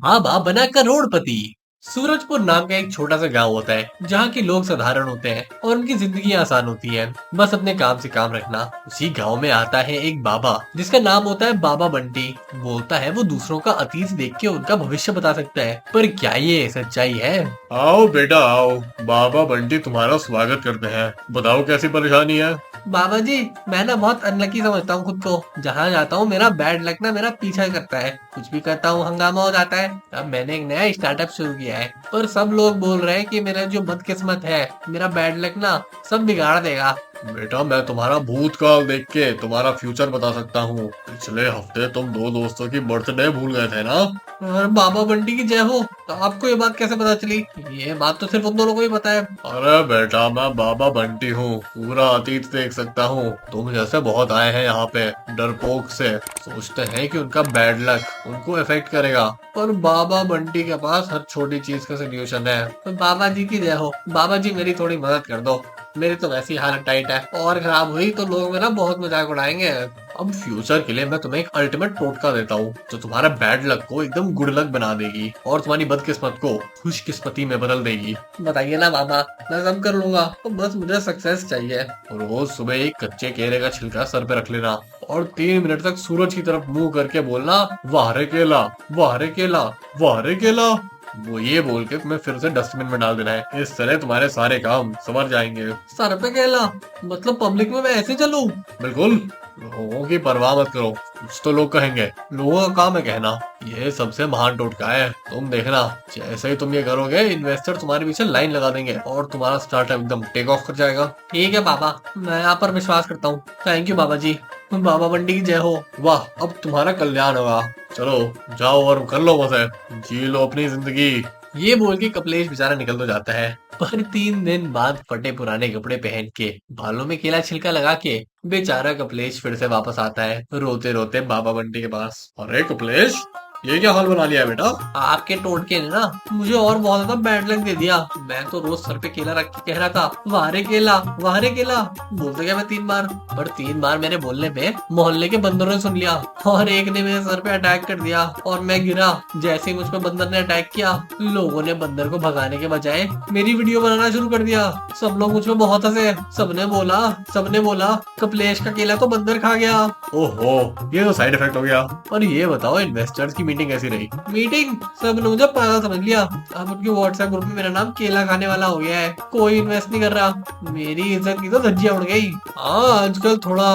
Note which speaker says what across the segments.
Speaker 1: हाँ बाप बना करोड़पति। सूरजपुर नाम का एक छोटा सा गांव होता है जहाँ के लोग साधारण होते हैं और उनकी जिंदगी आसान होती है। बस अपने काम से काम रखना। उसी गांव में आता है एक बाबा जिसका नाम होता है बाबा बंटी। बोलता है वो दूसरों का अतीत देख के उनका भविष्य बता सकता है, पर क्या ये सच्चाई है?
Speaker 2: आओ बेटा आओ। बाबा बंटी तुम्हारा स्वागत करते हैं। बताओ कैसी परेशानी है।
Speaker 1: बाबा जी, मैं ना बहुत अनलकी समझता हूँ खुद को। जहाँ जाता हूँ मेरा बैड लक ना मेरा पीछा करता है। कुछ भी करता हूँ हंगामा हो जाता है। अब मैंने एक नया स्टार्टअप शुरू किया है, पर सब लोग बोल रहे हैं कि मेरा जो बदकिस्मत है, मेरा बैड लक ना सब बिगाड़ देगा।
Speaker 2: बेटा मैं तुम्हारा भूतकाल देख के तुम्हारा फ्यूचर बता सकता हूँ। पिछले हफ्ते तुम दो दोस्तों की बर्थडे भूल गए थे ना।
Speaker 1: और बाबा बंटी की जय हो। तो आपको ये बात कैसे पता चली? ये बात तो सिर्फ उन दोनों को ही पता है।
Speaker 2: अरे बेटा मैं बाबा बंटी हूँ, पूरा अतीत देख सकता हूँ। तुम जैसे बहुत आए हैं यहाँ पे डरपोक से, सोचते हैं कि उनका बैड लक उनको इफेक्ट करेगा, पर बाबा बंटी के पास हर छोटी चीज का सोल्यूशन है। तो बाबा जी की जय हो। बाबा जी मेरी थोड़ी मदद कर दो, मेरी तो वैसी हालत टाइट है, और खराब हुई तो लोग मेरा बहुत मजाक उड़ाएंगे। अब फ्यूचर के लिए मैं तुम्हें एक अल्टीमेट टोटका देता हूँ जो तुम्हारा बैड लक को एकदम गुड लक बना देगी और तुम्हारी बदकिस्मत को खुशकिस्मती में बदल देगी। बताइए ना बाबा, मैं सब कर लूंगा, तो बस मुझे सक्सेस चाहिए। रोज सुबह एक कच्चे केले का छिलका सर पे रख लेना और 3 मिनट तक सूरज की तरफ मुंह करके बोलना, वाह रे केला, वाह रे केला, वाह रे केला। वो ये बोल के तुम्हें फिर से डस्टबिन में डाल देना है। इस तरह तुम्हारे सारे काम संवर जाएंगे।
Speaker 1: सर पे केला? मतलब पब्लिक में मैं ऐसे चलूं?
Speaker 2: बिल्कुल, लोगों की परवाह मत करो। कुछ तो लोग कहेंगे, लोगों का काम है कहना। ये सबसे महान टोटका है, तुम देखना। जैसे ही तुम ये करोगे इन्वेस्टर तुम्हारे पीछे लाइन लगा देंगे और तुम्हारा स्टार्टअप एकदम टेक ऑफ कर जाएगा।
Speaker 1: ठीक है बाबा, मैं आप पर विश्वास करता हूँ। थैंक यू बाबा जी। बाबा बंटी की जय हो।
Speaker 2: वाह, अब तुम्हारा कल्याण होगा। चलो जाओ और कर लो मजे, जी लो अपनी जिंदगी।
Speaker 1: ये बोल के कपलेश बेचारा निकल तो जाता है, पर 3 दिन बाद फटे पुराने कपड़े पहन के, बालों में केला छिलका लगा के, बेचारा कपलेश फिर से वापस आता है रोते रोते बाबा बंटी के पास।
Speaker 2: अरे कपिलेश, ये क्या हाल बना लिया है बेटा।
Speaker 1: आपके टोटके ने ना मुझे और बहुत ज्यादा बैड लक दे दिया। मैं तो रोज सर पे केला रख के कह रहा था, वारे केला, वारे केला, बोलते गया मैं 3 बार। पर 3 बार मेरे बोलने पे मोहल्ले के बंदरों ने सुन लिया और एक ने मेरे सर पे अटैक कर दिया और मैं गिरा। जैसे ही मुझ पे बंदर ने अटैक किया, लोगों ने बंदर को भगाने के बजाय मेरी वीडियो बनाना शुरू कर दिया। सब लोग मुझ पे बहुत हंसे। सबने बोला कपलेश का केला तो बंदर खा गया।
Speaker 2: ओहो, ये तो साइड इफेक्ट हो गया।
Speaker 1: और ये बताओ इन्वेस्टर्स की मीटिंग कैसी रही? मीटिंग? सब ने मुझे पागल समझ लिया। अब उनके व्हाट्सएप ग्रुप में मेरा नाम केला खाने वाला हो गया है। कोई इन्वेस्ट नहीं कर रहा। मेरी इज्जत की तो धज्जियां उड़ गई।
Speaker 2: हाँ, आजकल थोड़ा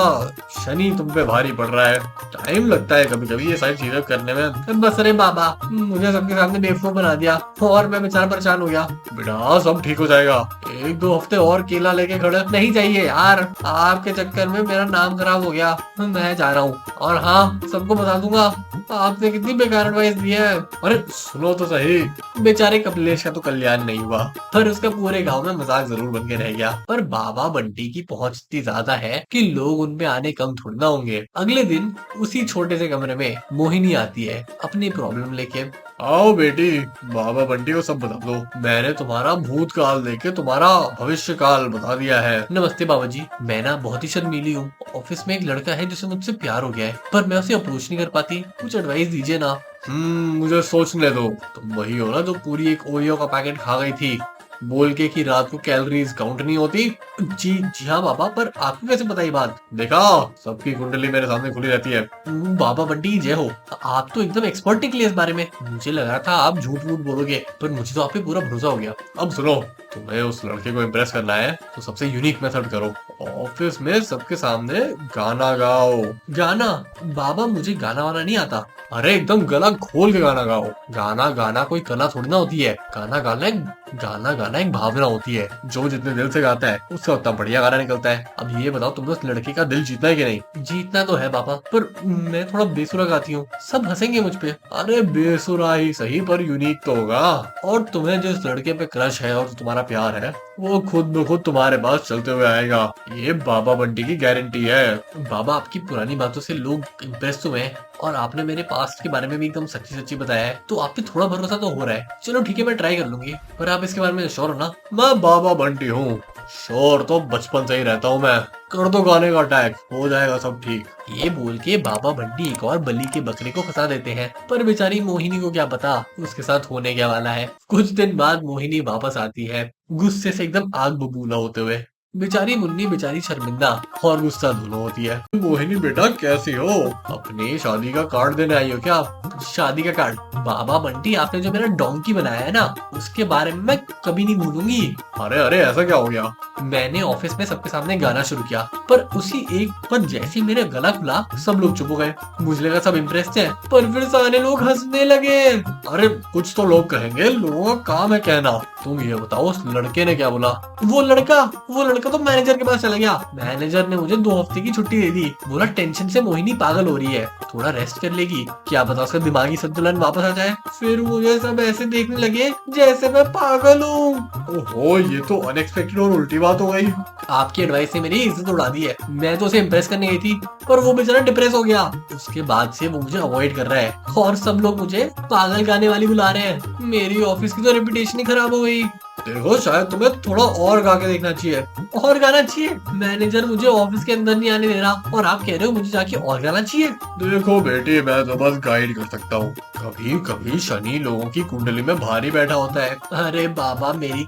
Speaker 2: शनि तुम पे भारी पड़ रहा है। टाइम लगता है कभी कभी ये सारी चीजें करने में।
Speaker 1: बस रे बाबा, मुझे सबके सामने बेवकूफ बना दिया और मैं बेचारा परेशान हो गया।
Speaker 2: बेटा सब ठीक हो जाएगा।
Speaker 1: 1-2 हफ्ते और केला लेके खड़े नहीं चाहिए यार। आपके चक्कर में मेरा नाम खराब हो गया। मैं जा रहा हूँ, और हाँ सबको बता दूंगा आपने कितनी बेकार एडवाइस दी है।
Speaker 2: अरे सुनो तो सही।
Speaker 1: बेचारे कपिलेश का तो कल्याण नहीं हुआ, पर उसका पूरे गांव में मजाक जरूर बन के रह गया। पर बाबा बंटी की पहुंच इतनी ज्यादा है कि लोग उन पे आने कम थोड़ी ना होंगे। अगले दिन उसी छोटे से कमरे में मोहिनी आती है अपनी प्रॉब्लम लेके।
Speaker 2: आओ बेटी, बाबा बंटी को सब बता दो। मैंने तुम्हारा भूतकाल देख के तुम्हारा भविष्य काल बता दिया है।
Speaker 1: नमस्ते बाबा जी, मैं ना बहुत ही शर्मीली हूँ। ऑफिस में एक लड़का है जिसे मुझसे प्यार हो गया है, पर मैं उसे अप्रोच नहीं कर पाती। कुछ एडवाइस दीजिए ना।
Speaker 2: मुझे सोचने दो। तुम वही हो ना जो पूरी एक ओरियो का पैकेट खा गई थी बोल के कि रात को कैलोरीज काउंट नहीं होती।
Speaker 1: जी जी हाँ बाबा, पर आपको कैसे पता ये बात?
Speaker 2: देखा, सबकी कुंडली मेरे सामने खुली रहती है।
Speaker 1: बाबा बंटी की जय हो। आप तो एकदम एक्सपर्ट निकले इस बारे में। मुझे लगा था आप झूठ मूठ बोलोगे, पर मुझे तो आप पे पूरा भरोसा हो गया।
Speaker 2: अब सुनो, तुम्हें उस लड़के को इम्प्रेस करना है तो सबसे यूनिक मेथड करो। ऑफिस में सबके सामने गाना गाओ।
Speaker 1: गाना? बाबा मुझे गाना वाना नहीं आता।
Speaker 2: अरे एकदम गला खोल के गाना गाओ।
Speaker 1: गाना गाना कोई कला थोड़ी ना होती है। गाना गाना एक भावना होती है।
Speaker 2: जो जितने दिल से गाता है उससे उतना बढ़िया गाना निकलता है।
Speaker 1: अब ये बताओ, तुमने उस लड़के का दिल जीतना है कि नहीं? जीतना तो है बाबा, पर मैं थोड़ा बेसुरा गाती हूँ, सब हंसेंगे मुझ पे।
Speaker 2: अरे बेसुरा ही सही, पर यूनिक तो होगा।
Speaker 1: और तुम्हें जिस लड़के पे क्रश है और जो तुम्हारा प्यार है,
Speaker 2: वो खुद ब खुद तुम्हारे पास चलते हुए आएगा। ये बाबा बंटी की गारंटी है।
Speaker 1: बाबा आपकी पुरानी बातों से लोग इम्प्रेस हुए हैं, और आपने मेरे पास्ट के बारे में भी एकदम सच्ची सच्ची बताया है, तो आप पे थोड़ा भरोसा तो हो रहा है। चलो ठीक है, मैं ट्राई कर लूंगी, पर आप इसके बारे में श्योर हो ना?
Speaker 2: मैं बाबा बंटी हूँ, शोर तो बचपन से ही रहता हूँ मैं। कर दो गाने का अटैक, हो जाएगा सब ठीक।
Speaker 1: ये बोल के बाबा बंटी एक और बलि के बकरे को फंसा देते हैं, पर बेचारी मोहिनी को क्या पता उसके साथ होने क्या वाला है। कुछ दिन बाद मोहिनी वापस आती है, गुस्से से एकदम आग बबूला होते हुए। बेचारी मुन्नी बेचारी शर्मिंदा और गुस्सा धुनो होती है।
Speaker 2: मोहिनी बेटा कैसी हो? अपनी शादी का कार्ड देने आई हो क्या?
Speaker 1: शादी का कार्ड? बाबा बंटी आपने जो मेरा डोंकी बनाया है ना, उसके बारे में मैं कभी नहीं भूलूंगी।
Speaker 2: अरे अरे ऐसा क्या हो गया?
Speaker 1: मैंने ऑफिस में सबके सामने गाना शुरू किया, पर उसी एक पर जैसे ही मेरा गला खुला सब लोग चुप हो गए। मुझे लगा सब इम्प्रेस थे, पर फिर सारे लोग हंसने लगे।
Speaker 2: अरे कुछ तो लोग कहेंगे, लोगों का काम है कहना। तुम ये बताओ उस लड़के ने क्या बोला?
Speaker 1: वो लड़का तो मैनेजर के पास चला गया। मैनेजर ने मुझे 2 हफ्ते की छुट्टी दे दी। बोला टेंशन से मोहिनी पागल हो रही है, थोड़ा रेस्ट कर लेगी, क्या पता उसका दिमागी संतुलन वापस आ जाए। फिर मुझे सब ऐसे देखने लगे जैसे मैं पागल हूँ।
Speaker 2: ओहो, ये तो अनएक्सपेक्टेड और उल्टी बात हो गई।
Speaker 1: आपकी एडवाइस ने मेरी इज्जत उड़ा दी है। मैं तो उसे इम्प्रेस करने गई थी, पर वो बेचारा डिप्रेस हो गया। उसके बाद से वो मुझे अवॉइड कर रहा है और सब लोग मुझे पागल गाने वाली बुला रहे हैं। मेरी ऑफिस की तो रेपुटेशन ही खराब हो गई।
Speaker 2: देखो शायद तुम्हें थोड़ा और गा के देखना चाहिए।
Speaker 1: और गाना चाहिए? मैनेजर मुझे ऑफिस के अंदर नहीं आने दे रहा और आप कह रहे हो मुझे जाके और गाना चाहिए?
Speaker 2: देखो बेटी, मैं तो बस गाइड कर सकता हूँ। कभी कभी शनि लोगों की कुंडली में भारी बैठा होता है।
Speaker 1: अरे बाबा मेरी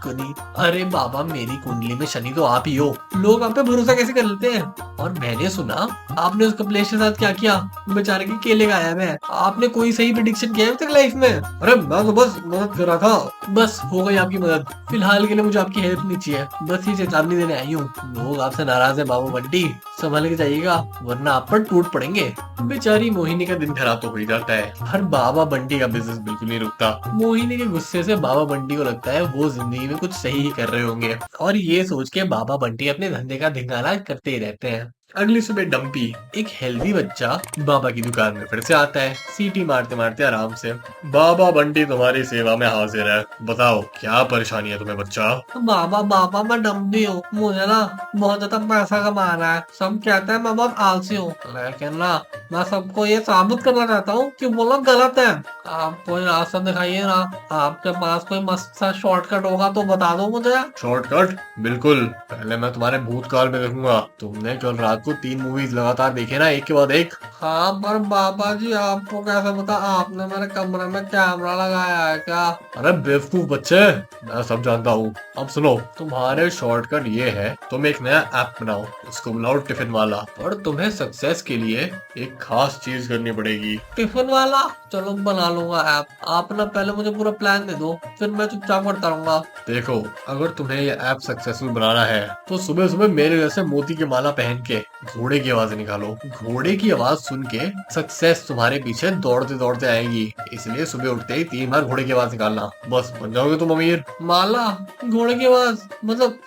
Speaker 1: कुंडली में शनि तो आप ही हो। लोग आप पे भरोसा कैसे कर लेते हैं? और मैंने सुना आपने उस कपिलेश के साथ क्या किया, बेचारे के केले गायब है। आपने कोई सही प्रेडिक्शन किया है अब तक लाइफ में?
Speaker 2: अरे मैं तो बस मदद कर रहा था।
Speaker 1: बस हो गई आपकी मदद। फिलहाल के लिए मुझे आपकी हेल्प नहीं चाहिए, बस ये चेतावनी देने आई हूँ। लोग आपसे नाराज है बाबू बंटी, संभाल के जाइएगा वरना आप पर टूट पड़ेंगे। बेचारी मोहिनी का दिन खराब तो हो ही जाता है, पर बाबा बंटी का बिजनेस बिल्कुल नहीं रुकता। मोहिनी के गुस्से से बाबा बंटी को लगता है वो जिंदगी में कुछ सही ही कर रहे होंगे, और ये सोच के बाबा बंटी अपने धंधे का धिंगाना करते ही रहते हैं। अगली सुबह डम्पी, एक हेल्दी बच्चा, बाबा की दुकान में फिर से आता है, सीटी मारते मारते आराम से।
Speaker 2: बाबा बंटी तुम्हारी सेवा में हाजिर है, बताओ क्या परेशानी है तुम्हें बच्चा?
Speaker 1: बाबा मैं डम्पी हूँ, मुझे ना बहुत ज्यादा पैसा कमाना है। सब कहते हैं मैं बहुत आलसी हूँ, लेकिन ना मैं सबको ये साबित करना चाहता हूँ कि वो लोग गलत है। आप कोई रास्ता दिखाइए ना, आपके पास कोई मस्त सा शॉर्टकट होगा तो बता दो मुझे।
Speaker 2: शॉर्टकट? बिल्कुल, पहले मैं तुम्हारे भूतकाल में देखूंगा। तुमने कल रात को 3 मूवीज लगातार देखे ना, एक के बाद एक।
Speaker 1: हाँ पर बाबा जी आपको कैसे पता? आपने मेरे कमरे में कैमरा लगाया है क्या?
Speaker 2: अरे बेवकूफ बच्चे, मैं सब जानता हूँ। अब सुनो, तुम्हारे शॉर्टकट ये है, तुम एक नया ऐप बनाओ, उसको बुलाओ टिफिन वाला। और तुम्हें सक्सेस के लिए एक खास चीज करनी पड़ेगी।
Speaker 1: टिफिन वाला? चलो बना लूंगा ऐप। आप ना पहले मुझे पूरा प्लान दे दो, फिर मैं चुपचाप करता रहूंगा।
Speaker 2: देखो, अगर तुम्हें ये ऐप सक्सेसफुल बनाना है तो सुबह सुबह मेरे जैसे मोती की माला पहन के घोड़े की आवाज निकालो। घोड़े की आवाज सुन के सक्सेस तुम्हारे पीछे दौड़ते दौड़ते आएगी, इसलिए सुबह उठते ही 3 बार घोड़े की आवाज निकालना, बस बन जाओगे तुम अमीर।
Speaker 1: माला, घोड़े की आवाज, मतलब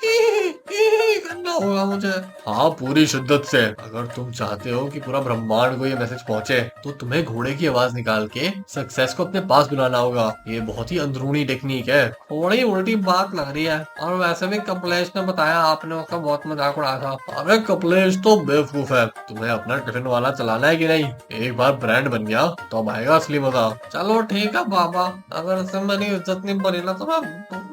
Speaker 1: करना होगा मुझे?
Speaker 2: हाँ, पूरी शिद्दत से। अगर तुम चाहते हो कि पूरा ब्रह्मांड को ये मैसेज पहुंचे तो तुम्हें घोड़े की आवाज निकाल के सक्सेस को अपने पास बुलाना होगा। ये बहुत ही अंदरूनी टेक्निक है।
Speaker 1: थोड़ी उल्टी बात लग रही है, और वैसे भी कपिलेश ने बताया आपने उसका बहुत मजाक उड़ाया था।
Speaker 2: अरे कपिलेश तो बेवकूफ है। तुम्हें अपना टिफिन वाला चलाना है कि नहीं? एक बार ब्रांड बन गया तो अब आएगा असली मजा।
Speaker 1: चलो ठीक है बाबा, अगर इससे मेरी इज्जत नहीं बनी ना तो मैं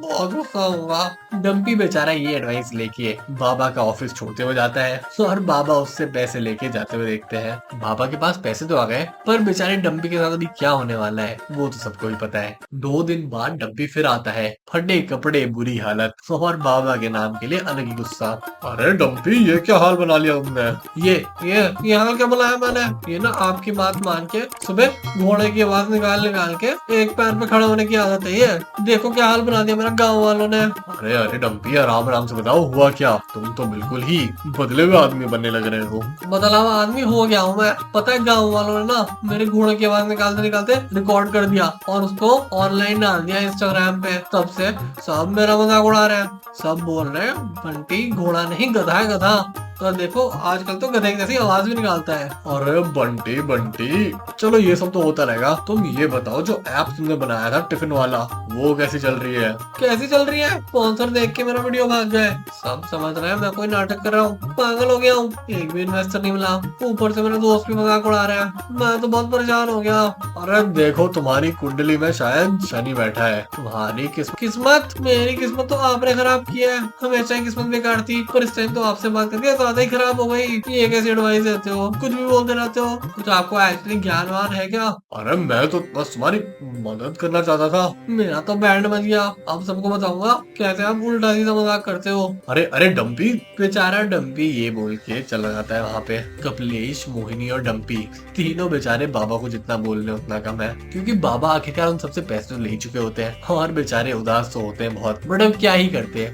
Speaker 1: बहुत गुस्सा होऊंगा। डम्पी बेचारा ये एडवाइस लेके बाबा का ऑफिस छोड़ते हुए जाता है, और बाबा उससे पैसे लेके जाते हुए देखते हैं। बाबा के पास पैसे तो आ गए, पर बेचारे डम्पी के साथ अभी क्या होने वाला है वो तो सबको ही पता है। 2 दिन बाद डम्पी फिर आता है, फटे कपड़े, बुरी हालत, और बाबा के नाम के लिए अलग ही गुस्सा।
Speaker 2: अरे डम्पी, ये क्या हाल बना लिया तुमने?
Speaker 1: ये हाल क्या बनाया मैंने? ये ना आपकी बात मान के सुबह घोड़े की आवाज निकाल के एक पैर पे खड़े होने की आदत है। ये देखो क्या हाल बना दिया मेरा गाँव वालों ने।
Speaker 2: अरे अरे डम्पी, आराम आराम से बताओ हुआ क्या? तुम तो बिल्कुल ही बदले हुए आदमी बनने लग रहे हो।
Speaker 1: बदला हुआ आदमी हो गया हूँ मैं। पता है गाँव वालों ने ना मेरे घोड़े की आवाज निकालते निकालते रिकॉर्ड कर दिया और उसको ऑनलाइन डाल दिया इंस्टाग्राम पे। तब से सब मेरा मजाक उड़ा रहे हैं, सब बोल रहे हैं बंटी घोड़ा नहीं गधा है गधा। तो देखो आजकल तो गधे जैसी आवाज भी निकालता है।
Speaker 2: अरे बंटी बंटी, चलो ये सब तो होता रहेगा। तुम ये बताओ, जो ऐप तुमने बनाया था टिफिन वाला, वो कैसी चल रही है?
Speaker 1: कैसी चल रही है? स्पॉन्सर देख के मेरा वीडियो भाग जाए। सब समझ रहे हैं मैं कोई नाटक कर रहा हूँ, पागल हो गया हूँ। एक भी इन्वेस्टर नहीं मिला, ऊपर से मेरे दोस्त भी मजाक उड़ा रहे हैं। मैं तो बहुत परेशान हो गया।
Speaker 2: अरे देखो तुम्हारी कुंडली में शायद शनि बैठा है। तुम्हारी
Speaker 1: किस्मत, मेरी किस्मत तो आपने खराब किया है। हमेशा ही किस्मत बेकार थी, पर इस टाइम तो आपसे बात करके ज्यादा ही खराब हो गई। ये कैसी एडवाइस देते हो, कुछ भी बोलते रहते हो। कुछ आपको एक्चुअली ज्ञान वान है क्या?
Speaker 2: अरे मैं तो बस तुम्हारी मदद करना चाहता था।
Speaker 1: मेरा तो बैंड बज गया। अब सबको बताऊंगा कैसे आप उल्टा सीधा मजाक करते हो।
Speaker 2: अरे अरे डम्पी।
Speaker 1: बेचारा डम्पी ये बोल के चला जाता है वहाँ पे। कपिलेश, मोहिनी और डम्पी तीनों बेचारे बाबा को जितना बोल रहे उतना कम है, क्योंकि बाबा आखिरकार उन सबसे पैसे तो ले ही चुके होते हैं और बेचारे उदास तो होते हैं बहुत, बट अब क्या ही करते हैं।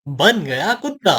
Speaker 1: बन गया कुत्ता।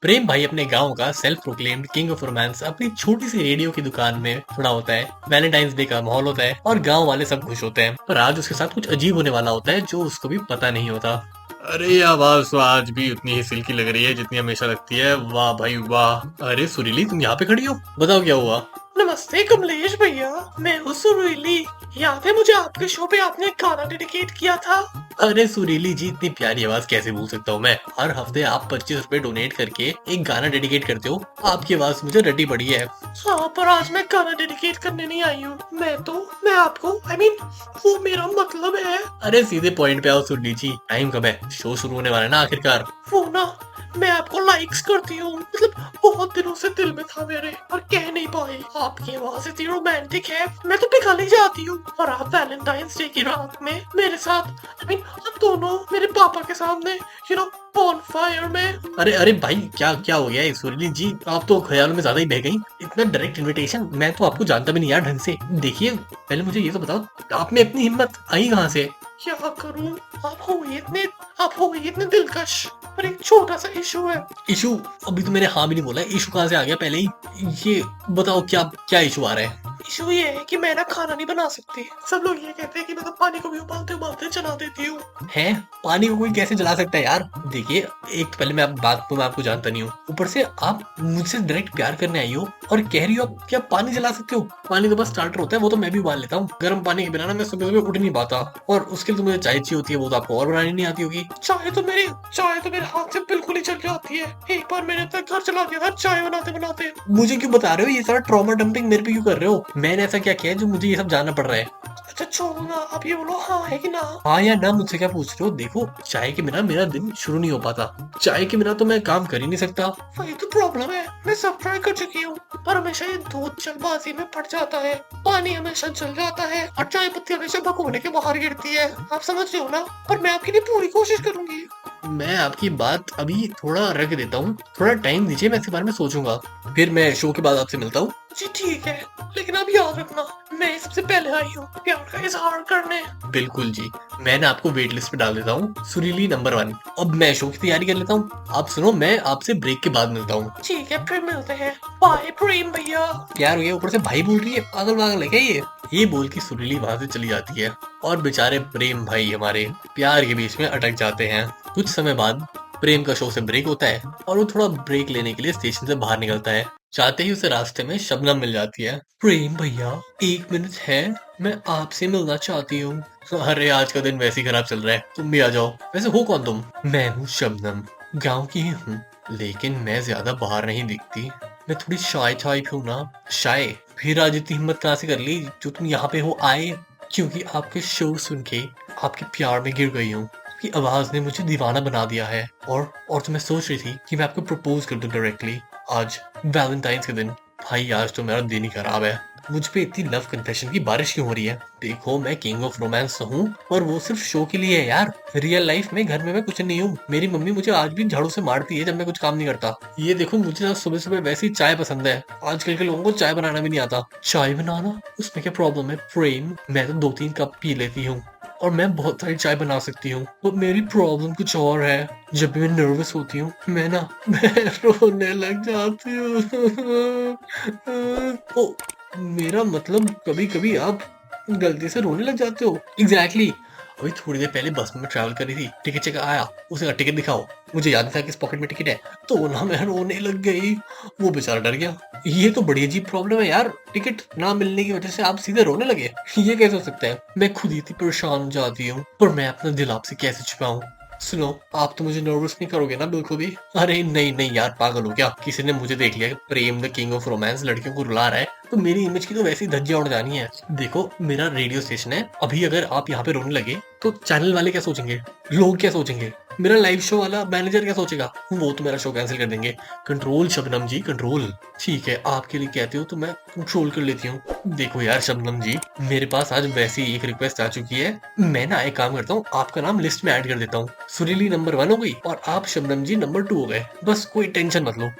Speaker 1: प्रेम भाई अपने गांव का self proclaimed king of romance अपनी छोटी सी रेडियो की दुकान में खड़ा होता है। वैलेंटाइंस डे का माहौल होता है और गांव वाले सब खुश होते हैं, पर आज उसके साथ कुछ अजीब होने वाला होता है जो उसको भी पता नहीं होता।
Speaker 2: अरे ये आवाज तो आज भी उतनी ही सिल्की लग रही है जितनी हमेशा लगती है। वाह भाई वाह। अरे सुरीली तुम यहाँ पे खड़ी हो, बताओ क्या हुआ?
Speaker 3: नमस्ते कमलेश भैया, मैं हूँ सुरीली। याद है मुझे आपके शो पे आपने एक गाना डेडिकेट किया था?
Speaker 1: अरे सुरीली जी, इतनी प्यारी आवाज कैसे भूल सकता हूँ मैं। हर हफ्ते आप 25 रुपए डोनेट करके एक गाना डेडिकेट करते हो। आपकी आवाज मुझे रटी पड़ी है।
Speaker 3: हाँ, पर आज मैं गाना डेडिकेट करने नहीं आई हूँ। मैं आपको वो मेरा मतलब है।
Speaker 1: अरे सीधे पॉइंट पे आओ सुरीली जी, टाइम कब है? शो शुरू होने वाला है ना आखिरकार।
Speaker 3: वो ना, मैं आपको लाइक्स करती हूँ। मतलब बहुत दिनों से दिल में था मेरे, और कह नहीं पाई। आपकी आवाज इतनी रोमांटिक है, मैं तो पिघल जाती हूँ। और आप वैलेंटाइंस डे की रात में मेरे साथ, हम दोनों मेरे पापा के सामने, ऑन फायर में।
Speaker 1: अरे अरे भाई, क्या क्या हो गया है सुरीली जी? आप तो ख्यालों में ज्यादा ही बह गई। इतना डायरेक्ट इनविटेशन, मैं तो आपको जानता भी नहीं यार ढंग से। देखिए पहले मुझे ये तो बताओ, आप में इतनी हिम्मत आई कहाँ से?
Speaker 3: क्या करूं, आप हो इतने दिलकश, पर एक छोटा सा इशू है।
Speaker 1: इशू? अभी तो मैंने हाँ भी नहीं बोला, इशू कहाँ से आ गया पहले ही? ये बताओ क्या क्या इशू आ रहा है?
Speaker 3: इशू ये है कि मैं ना खाना नहीं बना सकती। सब लोग ये कहते हैं कि मैं तो पानी को भी उबालते उबालते चला देती हूँ।
Speaker 1: है? पानी को कोई कैसे जला सकता है यार? देखिए एक तो पहले मैं बात तो मैं आपको जानता नहीं हूँ, ऊपर से आप मुझसे डायरेक्ट प्यार करने आई हो और कह रही हो आप क्या पानी जला सकते हो? पानी तो बस स्टार्टर होता है, वो तो मैं भी उबाल लेता हूँ। गर्म पानी के बिना ना मैं सुबह सुबह उठ नहीं पाता, और उसके लिए तो मुझे चाय चाहिए होती है, वो तो आपको और बनानी नहीं आती होगी।
Speaker 3: चाय तो मेरे हाथ से बिल्कुल ही चल जाती है। एक बार मैंने अपना घर चला दिया था चाय बनाते बनाते।
Speaker 1: मुझे क्यों बता रहे हो ये सारा ट्रॉमा डंपिंग मेरे पे क्यों कर रहे हो? मैंने ऐसा क्या किया है जो मुझे ये सब जानना पड़ रहा है?
Speaker 3: अच्छा छोड़ो ना, आप ये बोलो हाँ है कि ना।
Speaker 1: हाँ या ना, मुझसे क्या पूछ रहे हो? देखो चाय के बिना मेरा दिन शुरू नहीं हो पाता। चाय के बिना तो मैं काम कर ही नहीं सकता।
Speaker 3: वही तो प्रॉब्लम है, मैं सब ट्राई कर चुकी हूँ, पर हमेशा ये दूध जल्दबाजी में फट जाता है, पानी हमेशा जल जाता है, और चाय पत्ती हमेशा भगोने के बाहर गिरती है। आप समझ रहे हो ना? पर मैं आपके लिए पूरी कोशिश करूंगी।
Speaker 1: मैं आपकी बात अभी थोड़ा रख देता हूँ, थोड़ा टाइम दीजिए, मैं इसके बारे में सोचूंगा, फिर मैं शो के बाद आपसे मिलता हूँ।
Speaker 3: जी ठीक है, लेकिन आप याद रखना मैं सबसे पहले आई हूँ प्यार का इजहार करने।
Speaker 1: बिल्कुल जी, मैं ना आपको वेट लिस्ट पे डाल देता हूँ, सुरीली नंबर 1। अब मैं शो की तैयारी कर लेता हूँ। आप सुनो, मैं आपसे ब्रेक के बाद मिलता हूँ।
Speaker 3: ठीक है, फिर मिलते हैं। बाय प्रेम भैया।
Speaker 1: प्यार हो गया, ऊपर से भाई बोल रही है, पागल पागल है क्या ये बोल के सुरीली वहां से चली जाती है, और बेचारे प्रेम भाई हमारे प्यार के बीच में अटक जाते हैं। कुछ समय बाद प्रेम का शो से ब्रेक होता है और वो थोड़ा ब्रेक लेने के लिए स्टेशन से बाहर निकलता है। चाहते ही उसे रास्ते में शबनम मिल जाती है। प्रेम भैया 1 मिनट है, मैं आपसे मिलना चाहती हूँ। अरे आज का दिन वैसे ही खराब चल रहा है, तुम भी आ जाओ। वैसे हो कौन तुम? मैं हूँ शबनम, गाँव की ही हूँ, लेकिन मैं ज्यादा बाहर नहीं दिखती। मैं थोड़ी शाय टाइप हूँ ना। शाय? फिर आज इतनी हिम्मत कहाँ से कर ली जो तुम यहाँ पे हो आए? क्योंकि आपके शो सुन के आपके प्यार में गिर गई हूँ। की आवाज ने मुझे दीवाना बना दिया है, और तो मैं सोच रही थी कि मैं आपको प्रपोज कर दूं डायरेक्टली आज वैलेंटाइंस के दिन। भाई आज तो मेरा दिन ही खराब है। मुझ पे इतनी लव कन्फेशन की बारिश क्यों हो रही है? देखो मैं किंग ऑफ रोमांस हूँ, और वो सिर्फ शो के लिए है यार। रियल लाइफ में घर में मैं कुछ नहीं हूँ। मेरी मम्मी मुझे आज भी झाड़ू से मारती है जब मैं कुछ काम नहीं करता। ये देखो मुझे सुबह सुबह वैसे ही चाय पसंद है। आजकल के लोगों को चाय बनाना भी नहीं आता। चाय बनाना, उसमें क्या प्रॉब्लम है प्रेम? मैं तो 2-3 कप पी लेती हूँ, और मैं बहुत सारी चाय बना सकती हूँ। तो मेरी प्रॉब्लम कुछ और है। जब भी मैं नर्वस होती हूँ मैं रोने लग जाती हूँ। ओ, मेरा मतलब कभी कभी आप गलती से रोने लग जाते हो। एग्जैक्टली। अभी थोड़ी देर पहले बस में ट्रैवल करी थी, टिकट चेक आया, उसे कहा टिकट दिखाओ, मुझे याद नहीं था कि इस पॉकेट में टिकट है, तो ना मैं रोने लग गई। वो बेचारा डर गया। ये तो बड़ी अजीब प्रॉब्लम है यार, टिकट ना मिलने की वजह से आप सीधे रोने लगे। ये कैसे हो सकता है? मैं खुद ही इतनी परेशान हो जाती हूँ, पर मैं अपना दिल आपसे कैसे छुपाऊं? सुनो, आप तो मुझे नर्वस नहीं करोगे ना बिल्कुल भी? अरे नहीं नहीं यार, पागल हो क्या? किसी ने मुझे देख लिया कि प्रेम द किंग ऑफ रोमांस लड़कियों को रुला रहा है, तो मेरी इमेज की तो वैसे ही धज्जियां उड़ जानी है। देखो, मेरा रेडियो स्टेशन है, अभी अगर आप यहाँ पे रोने लगे तो चैनल वाले क्या सोचेंगे, लोग क्या सोचेंगे, मेरा लाइव शो वाला मैनेजर क्या सोचेगा? वो तो मेरा शो कैंसिल कर देंगे। कंट्रोल शबनम जी, कंट्रोल। ठीक है, आपके लिए कहते हो तो मैं कंट्रोल कर लेती हूँ। देखो यार शबनम जी, मेरे पास आज वैसे ही एक रिक्वेस्ट आ चुकी है। मैं ना एक काम करता हूँ, आपका नाम लिस्ट में ऐड कर देता हूँ। सुरीली नंबर 1 हो गई और आप शबनम जी नंबर 2 हो गए। बस कोई टेंशन मत लो,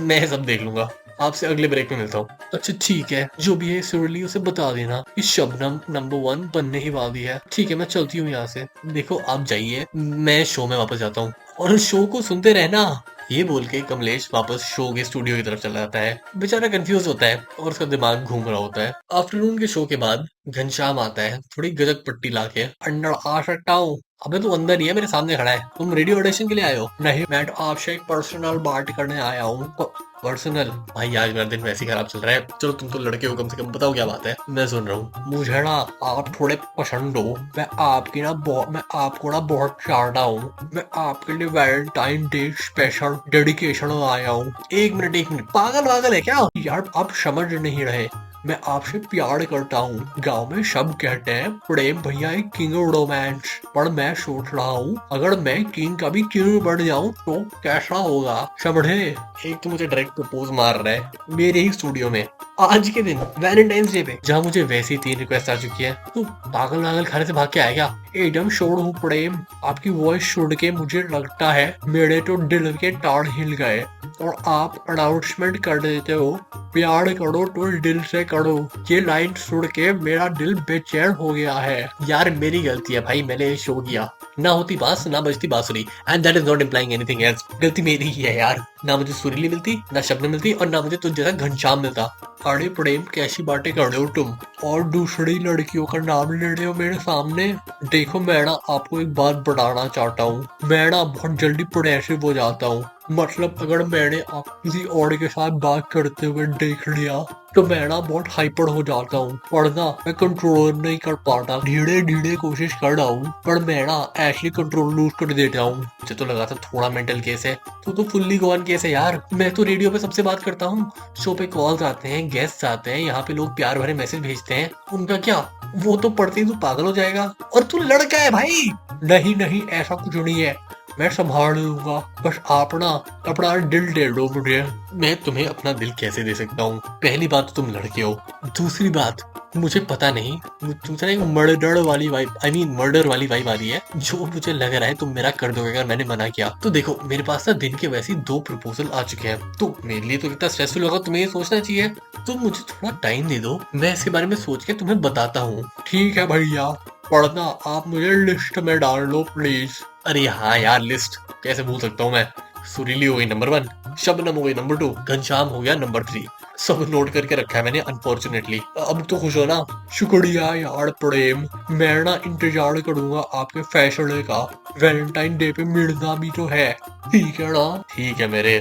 Speaker 1: मैं सब देख लूंगा। आपसे अगले ब्रेक में मिलता हूँ। अच्छा ठीक है, जो भी है सुरली उसे बता देना कि शबनम नंबर 1 बनने ही वाली है। ठीक है, मैं चलती हूँ यहाँ से। देखो आप जाइए, मैं शो में वापस जाता हूँ और शो को सुनते रहना। ये बोल के कमलेश वापस शो के स्टूडियो की तरफ चला जाता है। बेचारा कंफ्यूज होता है और उसका दिमाग घूम रहा होता है। आफ्टरनून के शो के बाद घनश्याम आता है, थोड़ी गजक पट्टी लाके। अंदर आ सकता हूँ? अबे तू अंदर ही है, मेरे सामने खड़ा है। तुम रेडियो ऑडिशन के लिए आए हो? नहीं, मैं तो आपसे एक पर्सनल बात करने आया हूँ। पर्सनल? भाई आज मेरा दिन वैसे ही खराब चल रहा है। चलो तुम तो लड़के हो, कम से कम बताओ क्या बात है। मैं सुन रहा हूँ। मुझे ना आप थोड़े पसंद हो। मैं आपको ना बहुत चाहता हूँ। मैं आपके लिए वैलेंटाइन डे स्पेशल डेडिकेशन आया हूँ। एक मिनट, पागल है क्या यार? आप समझ नहीं रहे, मैं आपसे प्यार करता हूँ। गांव में सब कहते हैं प्रेम भैया एक किंग ऑफ रोमांस, पर मैं सोच रहा हूँ अगर मैं किंग का भी किंग बन जाऊँ तो कैसा होगा, समझे? एक तो मुझे डायरेक्ट प्रपोज मार रहा है मेरे ही स्टूडियो में आज के दिन वैलेंटाइंस डे पे, जहाँ मुझे वैसी 3 रिक्वेस्ट आ चुकी है। तो पागल खाने से भाग के आएगा? एकदम श्योर हूँ प्रेम, आपकी वॉइस सुन के मुझे लगता है मेरे तो दिल के तार हिल गए और आप अनाउंसमेंट कर देते हो प्यार करो तो दिल से करो। ये लाइन सुन के मेरा दिल बेचैन हो गया है। यार मेरी गलती है भाई, मैंने ये शो किया। ना होती बांस ना बजती बांसुरी, and that is not implying anything else. गलती मेरी ही है यार, ना मुझे सुरीली मिलती, ना शब्द मिलती और ना मुझे तुझ जैसा घनश्याम मिलता। अरे प्रेम कैसी बातें कर रहे हो तुम, और दूसरी लड़कियों का नाम ले रहे हो मेरे सामने। देखो मैं ना आपको एक बात बताना चाहता हूँ, मैं ना बहुत जल्दी प्रोग्रेसिव हो जाता हूँ। मतलब अगर मैंने आप किसी और के साथ बात करते हुए देख लिया तो मैं ना बहुत हाइपर हो जाता हूँ और ना मैं कंट्रोल नहीं कर पाता। धीरे धीरे कोशिश कर रहा हूँ पर मैं ना ऐसे कंट्रोल लूज कर देता हूँ। मुझे तो लगा था थोड़ा मेंटल केस है, तो फुल्ली गोवन केस है यार। मैं तो रेडियो पे सबसे बात करता हूँ, शो पे कॉल्स आते हैं, गेस्ट आते हैं, यहाँ पे लोग प्यार भरे मैसेज भेजते हैं, उनका क्या, वो तो पढ़ते ही तू पागल हो जाएगा। और तू लड़का है भाई। नहीं ऐसा कुछ नहीं है, मैं संभाल लूंगा, बस आप ना अपना दिल दे दो मुझे। मैं तुम्हें अपना दिल कैसे दे सकता हूँ? पहली बात तो तुम लड़के हो, दूसरी बात मुझे पता नहीं, तुमसे एक मर्डर वाली वाइब मर्डर वाली वाइब आ रही है, जो मुझे लग रहा है तुम मेरा कर दोगे अगर मैंने मना किया तो। देखो मेरे पास ना दिन के वैसे 2 प्रपोजल आ चुके हैं, तो मेरे लिए तो कितना स्ट्रेसफुल होगा तुम्हें ये सोचना चाहिए। तो मुझे थोड़ा टाइम दे दो, मैं इसके बारे में सोच के तुम्हें बताता हूँ। ठीक है भैया, पढ़ना आप मुझे लिस्ट में डाल लो प्लीज। अरे हाँ यार, लिस्ट कैसे भूल सकता हूँ मैं। सुरीली हो गई नंबर 1, शबनम हो गई नंबर 2, घनश्याम हो गया नंबर 3। सब नोट करके रखा है मैंने अनफॉर्चुनेटली। अब तो खुश हो ना? शुक्रिया यार प्रेम, मैं ना इंतजार करूंगा आपके फैसले का। वैलेंटाइन डे पे मिलना भी तो है, ठीक है ना? ठीक है मेरे,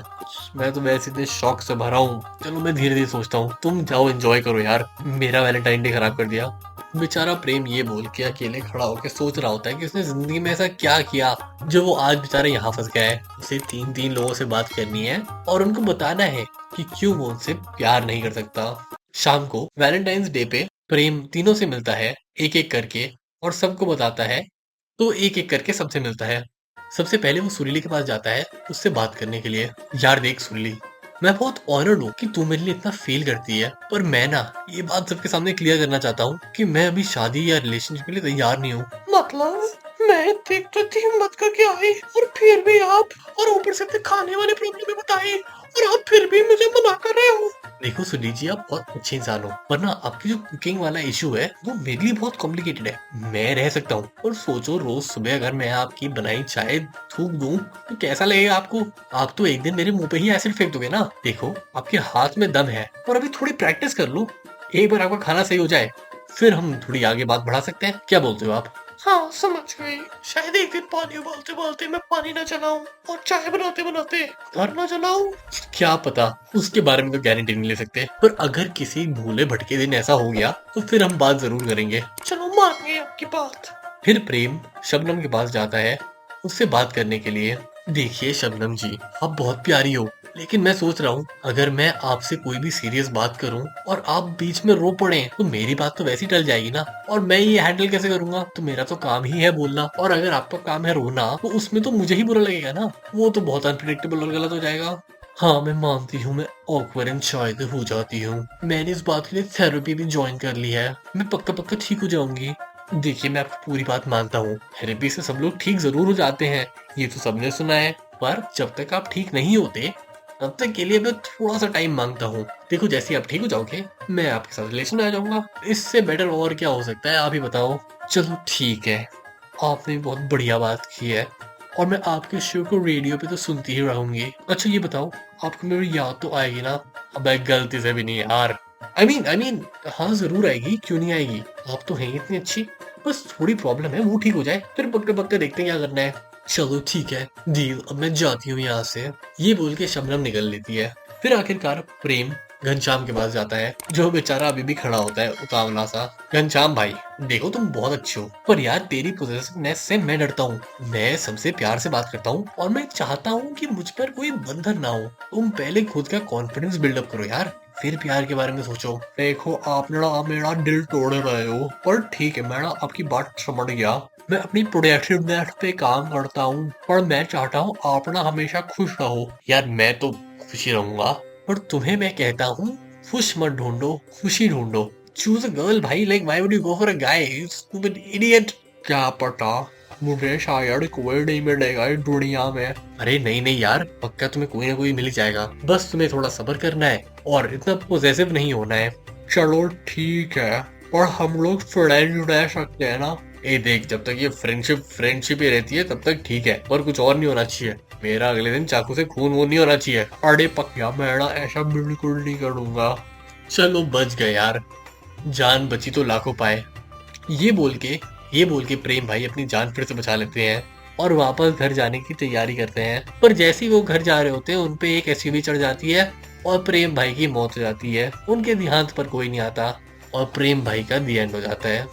Speaker 1: मैं तो वैसे इतने शौक से भरा हूँ। चलो मैं धीरे धीरे सोचता हूँ, तुम जाओ एंजॉय करो यार, मेरा वैलेंटाइन डे खराब कर दिया। बेचारा प्रेम ये बोल के अकेले खड़ा होकर सोच रहा होता है कि उसने जिंदगी में ऐसा क्या किया जो वो आज बेचारा यहाँ फंस गया है। उसे 3 लोगों से बात करनी है और उनको बताना है कि क्यों वो उनसे प्यार नहीं कर सकता। शाम को वैलेंटाइंस डे पे प्रेम तीनों से मिलता है एक एक करके और सबको बताता है, तो एक एक करके सबसे मिलता है। सबसे पहले वो सुरीली के पास जाता है उससे बात करने के लिए। यार देख सुरीली, मैं बहुत ऑनर्ड हूँ कि तू मेरे लिए इतना फील करती है, पर मैं ना ये बात सबके सामने क्लियर करना चाहता हूँ कि मैं अभी शादी या रिलेशनशिप के लिए तैयार नहीं हूँ।
Speaker 3: मतलब मैं देख तो थी हिम्मत करके आई और फिर भी आप, और ऊपर से खाने वाली प्रॉब्लम भी बताई और आप फिर भी मुझे मना कर रहे हो।
Speaker 1: देखो सुनील जी, आप बहुत अच्छे इंसान हो, पर ना आपकी जो कुकिंग वाला इशू है वो मेरे लिए बहुत कॉम्प्लिकेटेड है। मैं रह सकता हूँ, और सोचो रोज सुबह अगर मैं आपकी बनाई चाय थूक दूं तो कैसा लगेगा आपको? आप तो एक दिन मेरे मुंह पे ही एसिड फेंक दोगे ना। देखो आपके हाथ में दम है, और अभी थोड़ी प्रैक्टिस कर लो, एक बार आपका खाना सही हो जाए फिर हम थोड़ी आगे बात बढ़ा सकते हैं। क्या बोलते हो आप?
Speaker 3: हाँ समझ गई, शायद एक दिन पानी उबालते उबालते मैं पानी ना चलाऊं और चाय बनाते बनाते घर ना चलाऊं।
Speaker 1: क्या पता, उसके बारे में तो गारंटी नहीं ले सकते, पर अगर किसी भूले भटके दिन ऐसा हो गया तो फिर हम बात जरूर करेंगे।
Speaker 3: चलो मान गए आपकी बात।
Speaker 1: फिर प्रेम शबनम के पास जाता है उससे बात करने के लिए। देखिए शबनम जी, आप बहुत प्यारी हो, लेकिन मैं सोच रहा हूँ अगर मैं आपसे कोई भी सीरियस बात करूँ और आप बीच में रो पड़े तो मेरी बात तो वैसे ही टल जाएगी ना, और मैं ये हैंडल कैसे करूंगा? तो मेरा तो काम ही है बोलना, और अगर आपका काम है रोना तो उसमें तो मुझे ही बुरा लगेगा ना, वो तो बहुत अनप्रिडिक्टेबल और गलत हो जाएगा। हाँ मैं मानती हूँ मैं ऑकवर्ड एंड शाय हो जाती हूँ, मैंने इस बात के लिए थेरेपी भी ज्वाइन कर ली है, मैं पक्का पक्का ठीक हो जाऊंगी। देखिए मैं आपकी पूरी बात मानता हूँ, थेरेपी से सब लोग ठीक जरूर हो जाते हैं, ये तो सबने सुना है, पर जब तक आप ठीक नहीं होते तब तक के लिए मैं थोड़ा सा टाइम मांगता हूँ। देखो जैसे आप ठीक हो जाओगे मैं आपके साथ रिलेशन आ जाऊंगा, इससे बेटर और क्या हो सकता है, आप ही बताओ। चलो ठीक है, आपने भी बहुत बढ़िया बात की है, और मैं आपके शो को रेडियो पे तो सुनती ही रहूंगी। अच्छा ये बताओ, आपको मेरी याद तो आएगी ना? अब गलती से भी नहीं यार, आई मीन हाँ जरूर आएगी, क्यों नहीं आएगी, आप तो हैं इतनी अच्छी, बस थोड़ी प्रॉब्लम है वो ठीक हो जाए फिर पक्के पक्के देखते हैं क्या करना है। चलो ठीक है डील, अब मैं जाती हूँ यहाँ से, ये बोल के शबनम निकल लेती है। फिर आखिरकार प्रेम घनश्याम के पास जाता है, जो बेचारा अभी भी खड़ा होता है उतावला सा। घनश्याम भाई देखो तुम बहुत अच्छे हो, पर यार तेरी पोजेसिवनेस से मैं डरता हूँ, मैं सबसे प्यार से बात करता हूँ और मैं चाहता हूँ कि मुझ पर कोई बंधन ना हो, तुम पहले खुद का कॉन्फिडेंस बिल्डअप करो यार, फिर प्यार के बारे में सोचो। देखो आप ना मेरा दिल तोड़ रहे हो, पर ठीक है मैं ना आपकी बात समझ गया, मैं अपनी प्रोडक्टिवनेस पे काम करता हूँ, पर मैं चाहता हूँ आप ना हमेशा खुश रहो। यार मैं तो खुश ही रहूंगा, पर तुम्हें मैं कहता हूँ खुश मत ढूंढो, खुशी ढूंढो। चूज अ गर्ल भाई, like why would you go for a guy, you stupid idiot. क्या पता, मुझे शायद कोई नहीं मिलेगा इस दुनिया में। अरे नहीं नहीं यार, पक्का तुम्हें कोई ना कोई मिल ही जाएगा, बस तुम्हें थोड़ा सब्र करना है और इतना पॉजिटिव नहीं होना है। चलो ठीक है, और हम लोग फ्रेंड रह सकते हैं ना? ए देख, जब तक ये फ्रेंडशिप ही रहती है तब तक ठीक है, पर कुछ और नहीं होना चाहिए, मेरा अगले दिन चाकू से खून वून नहीं होना चाहिए। अरे पक्का मैं ना ऐसा बिल्कुल नहीं करूंगा। चलो बच गए यार, जान बची तो लाखों पाए। ये बोल के प्रेम भाई अपनी जान फिर से बचा लेते हैं और वापस घर जाने की तैयारी करते हैं, पर जैसे ही वो घर जा रहे होते हैं उनपे एक एसयूवी चढ़ जाती है और प्रेम भाई की मौत हो जाती है, उनके देहांत पर कोई नहीं आता और प्रेम भाई का दी एंड हो जाता है।